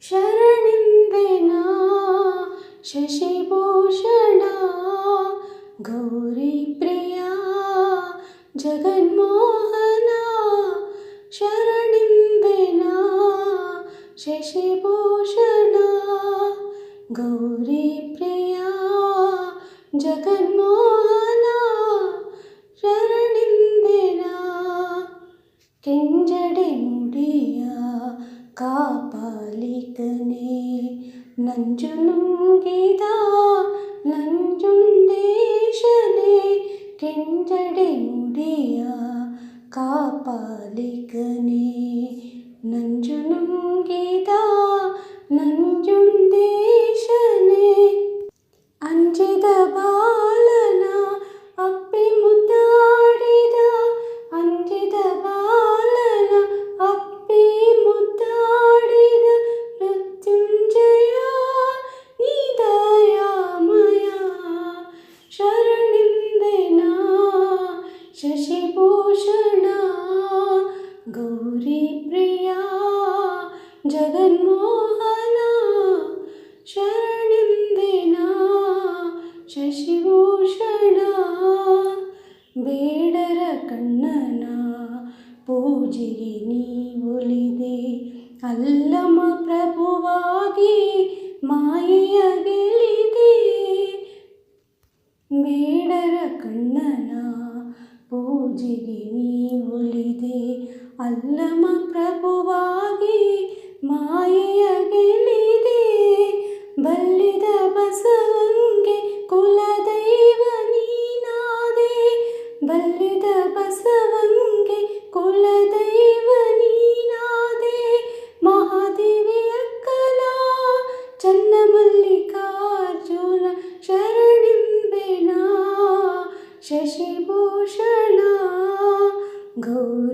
ಶರಣಿಂದೆನಾ ಶಶಿಭೂಷಣ ಗೌರಿ ಪ್ರಿಯ ಜಗನ್ಮೋಹನ ಶರಣಿಂದೆನಾ ಶಶಿಭೂಷಣ ಗೌರಿ ಪ್ರಿಯ ಜಗನ್ಮೋಹನ ಶರಣಿಂದೆನಾ ಕೆಂಜಡೆ ಮುಡಿಯ ಕಾಪಾಲಿಕನೇ ನಂಜು ನುಂಗಿದ ನಂಜುಂಡೇಶನೇ ಕೆಂಜಡೆ ಮುಡಿಯ ಕಾಪಾಲಿಕನೇ ನಂಜು ನುಂಗಿದ ನಂಜುಂಡೇಶನೇ ಅಂಜಿದ ಬಾಲನ ಅಪ್ಪಿ ಮುದ್ದಾಡಿದ ಅಂಜಿದ ಬಾಲನ ಅಪ್ಪಿ ಮುದ್ದಾಡಿದ ಮೃತ್ಯುಂಜಯ ನಿದಯಾಮಯ ಶರಣಿಂದೆನಾ ಶಶಿಭೂಷಣ ಗೌರಿ ಪ್ರಿಯ ಜಗನ್ಮೋಹನ ಶರಣಿಂದೆನಾ ಶಶಿಭೂಷಣ ಬೇಡರ ಕಣ್ಣನ ಪೂಜೆಗೆ ನೀ ಒಲಿದೆ ಅಲ್ಲಮ ಪ್ರಭುವಾಗಿ ಮಾಯೆಯ ಗೆಲಿದೆ ಬೇಡರ ಕಣ್ಣನ ಪೂಜೆಗೆ ನೀ ಒಲಿದೆ ಅಲ್ಲಮ ಪ್ರಭುವಾಗಿ ಮಾಯೆಯ ಗೆಲಿದೆ ಬಲ್ಲಿದ ಬಸವಂಗೆ ಕುಲದೈವ ನೀನಾದೆ ಬಲ್ಲಿದ ಬಸವಂಗೆ ಕುಲದೈವ ನೀನಾದೆ ಮಹಾದೇವಿ ಅಕ್ಕಲ ಚನ್ನಮಲ್ಲಿಕಾರ್ಜುನ ಶರಣಿಂದೆನಾ ಶಶಿಭೂಷಣ ಗೌರಿ